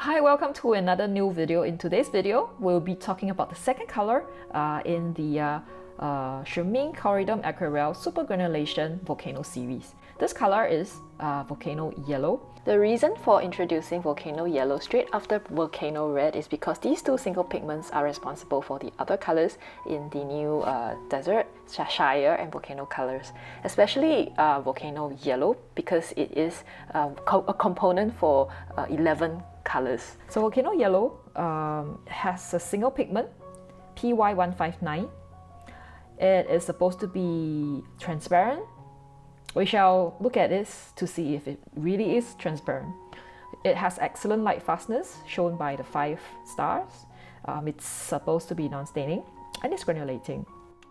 Hi, welcome to another new video. In today's video, we'll be talking about the second color in the Schmincke Aquarelle Super-granulating Volcano series. This color is Volcano Yellow. The reason for introducing Volcano Yellow straight after Volcano Red is because these two single pigments are responsible for the other colors in the new Desert, Shire and Volcano colors, especially Volcano Yellow because it is a component for 11 colors. So Volcano Yellow has a single pigment, PY159. It is supposed to be transparent. We shall look at this to see if it really is transparent. It has excellent light fastness, shown by the 5 stars. It's supposed to be non-staining, and it's granulating.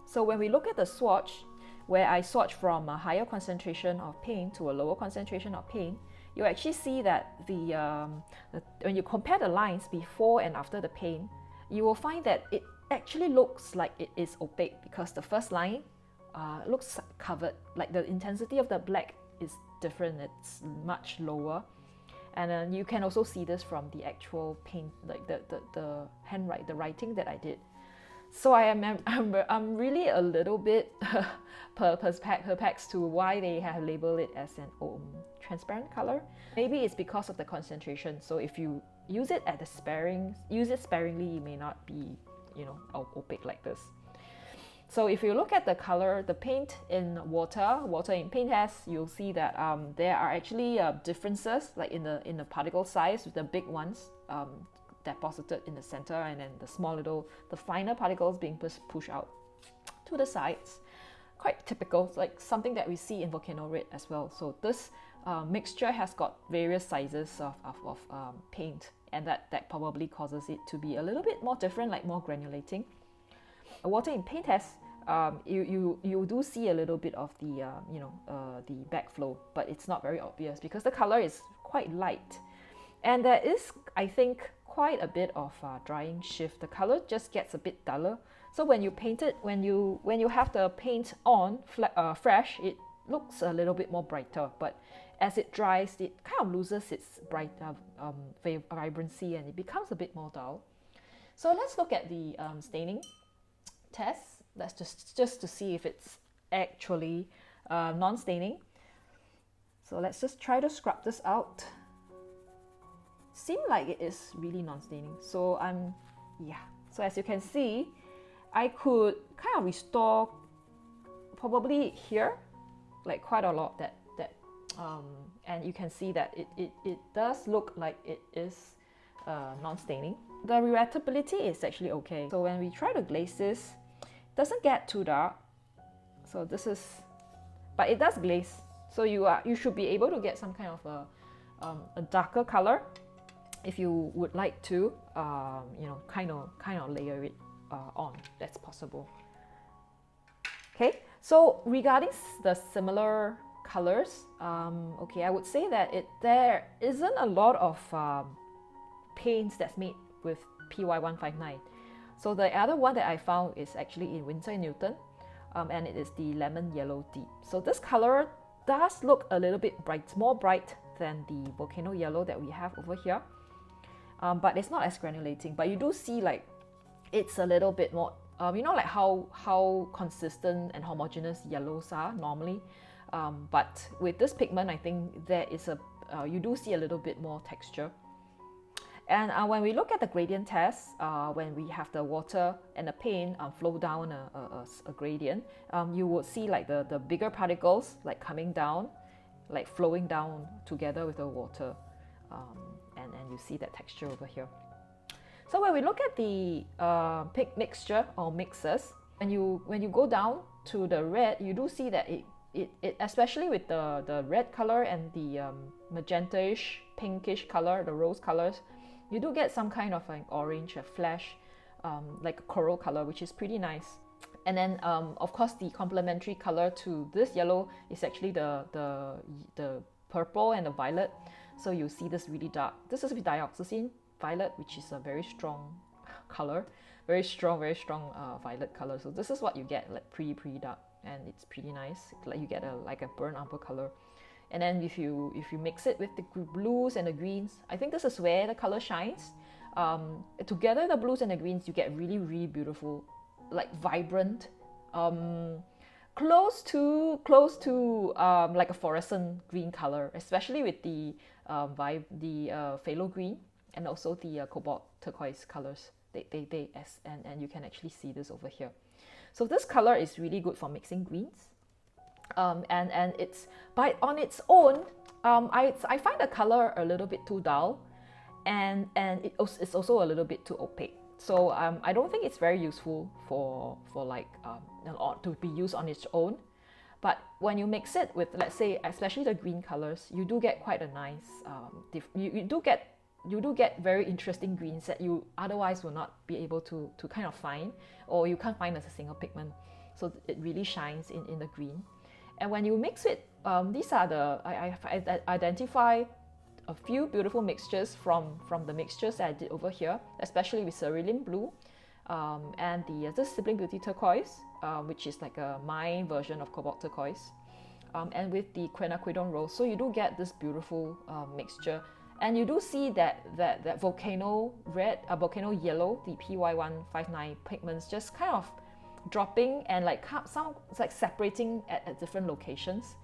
So when we look at the swatch, where I swatch from a higher concentration of paint to a lower concentration of paint, you actually see that when you compare the lines before and after the paint, you will find that it actually looks like it is opaque because the first line looks covered, like the intensity of the black is different, it's much lower. And then you can also see this from the actual paint, like the handwriting, the writing that I did. So I'm really a little bit perplexed to why they have labeled it as an transparent color. Maybe it's because of the concentration. So if you use it sparingly, you may not be, opaque like this. So if you look at the color, the paint in water in paint test, you'll see that there are actually differences, like in the particle size, with the big ones deposited in the center, and then the finer particles being pushed out to the sides. Quite typical, like something that we see in Volcano Red as well. So this mixture has got various sizes of paint, and that probably causes it to be a little bit more different, like more granulating. Water in paint test, you do see a little bit of the the backflow, but it's not very obvious because the color is quite light, and there is, I think, quite a bit of drying shift. The color just gets a bit duller. So when you paint it, when you have the paint on fresh, it looks a little bit more brighter. But as it dries, it kind of loses its vibrancy and it becomes a bit more dull. So let's look at the staining test. That's just to see if it's actually non-staining. So let's just try to scrub this out. Seem like it is really non-staining. So so as you can see, I could kind of restore probably here, like quite a lot and you can see that it does look like it is non-staining. The reactability is actually okay. So when we try to glaze this, it doesn't get too dark. So this is, but it does glaze. So you should be able to get some kind of a darker color if you would like to, kind of layer it on. That's possible. Okay, so regarding the similar colors, I would say that there isn't a lot of paints that's made with PY159. So the other one that I found is actually in Winsor & Newton, and it is the Lemon Yellow Deep. So this color does look a little bit more bright than the Volcano Yellow that we have over here. But it's not as granulating, but you do see like it's a little bit more, like how consistent and homogeneous yellows are normally. But with this pigment, I think there is you do see a little bit more texture. And when we look at the gradient test, when we have the water and the paint flow down a gradient, you would see like the bigger particles like coming down, like flowing down together with the water. And you see that texture over here. So when we look at the mixture or mixes, when you go down to the red, you do see that it especially with the red color and the magenta-ish, pinkish color, the rose colors, you do get some kind of an orange, a flash, like a coral color, which is pretty nice. And then of course the complementary color to this yellow is actually the purple and the violet. So you see this really dark. This is with dioxazine violet, which is a very strong color, very strong violet color. So this is what you get, like pretty dark, and it's pretty nice. Like you get like a burnt umber color. And then if you mix it with the blues and the greens, I think this is where the color shines. Together, the blues and the greens, you get really, really beautiful, like vibrant, close to like a fluorescent green color, especially with the phthalo green and also the cobalt turquoise colors. And you can actually see this over here. So this color is really good for mixing greens, and it's on its own. I find the color a little bit too dull, and it's also a little bit too opaque. So I don't think it's very useful for like to be used on its own. But when you mix it with, let's say, especially the green colors, you do get quite a nice you do get very interesting greens that you otherwise will not be able to kind of find, or you can't find as a single pigment. So it really shines in the green. And when you mix it, these are I identify a few beautiful mixtures from the mixtures that I did over here, especially with cerulean blue and this Sibling Beauty turquoise, which is like my version of cobalt turquoise, and with the quinacridone rose. So you do get this beautiful mixture. And you do see that volcano red, volcano yellow, the PY159 pigments just kind of dropping and like separating at different locations.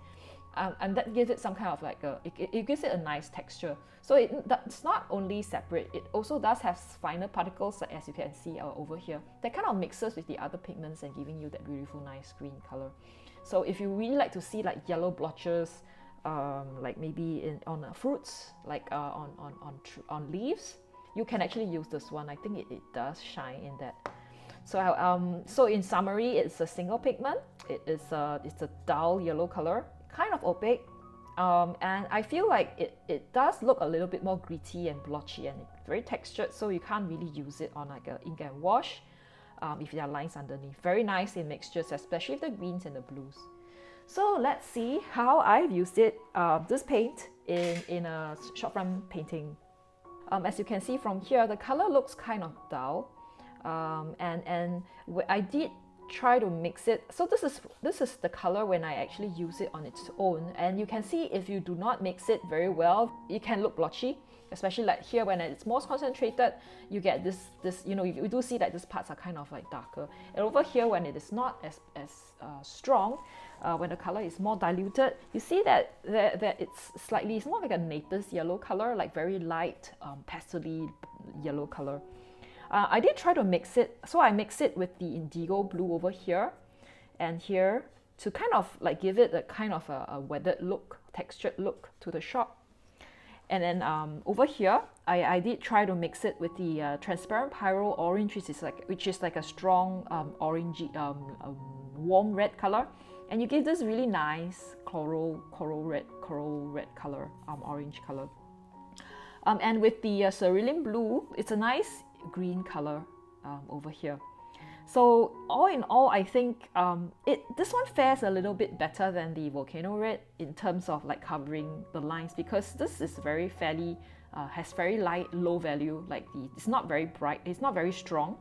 And that gives it some kind of like it gives it a nice texture. So it's not only separate, it also does have finer particles, as you can see over here, that kind of mixes with the other pigments and giving you that beautiful nice green color. So if you really like to see like yellow blotches, like maybe on fruits, like on leaves, you can actually use this one. I think it does shine in that. So so in summary, it's a single pigment. It's a dull yellow color, kind of opaque, and I feel like it does look a little bit more gritty and blotchy, and it's very textured, so you can't really use it on like a ink and wash if there are lines underneath. Very nice in mixtures, especially the greens and the blues. So let's see how I've used it, this paint in a shopfront painting. As you can see from here, the color looks kind of dull, and I did try to mix it. So this is the color when I actually use it on its own, and you can see if you do not mix it very well, it can look blotchy. Especially like here, when it's more concentrated, you get this you do see that these parts are kind of like darker. And over here, when it is not as strong, when the color is more diluted, you see that it's more like a Naples yellow color, like very light pastel-y yellow color. I did try to mix it, so I mix it with the indigo blue over here and here to kind of like give it a kind of a weathered look, textured look to the shop. And then over here, I did try to mix it with the transparent pyro orange, which is like a strong orangey, warm red color, and you give this really nice coral red color, orange color. And with the cerulean blue, it's a nice green color over here. So all in all, I think this one fares a little bit better than the volcano red in terms of like covering the lines, because this is has very light, low value. Like it's not very bright, it's not very strong,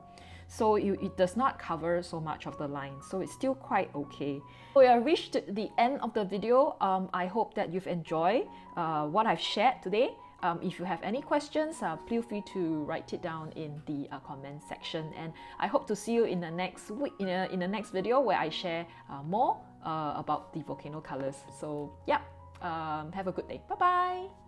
so it does not cover so much of the lines. So it's still quite okay. So we have reached the end of the video. I hope that you've enjoyed what I've shared today. If you have any questions, feel free to write it down in the comment section, and I hope to see you in the next week in the next video where I share more about the volcano colors. So yeah, have a good day. Bye bye.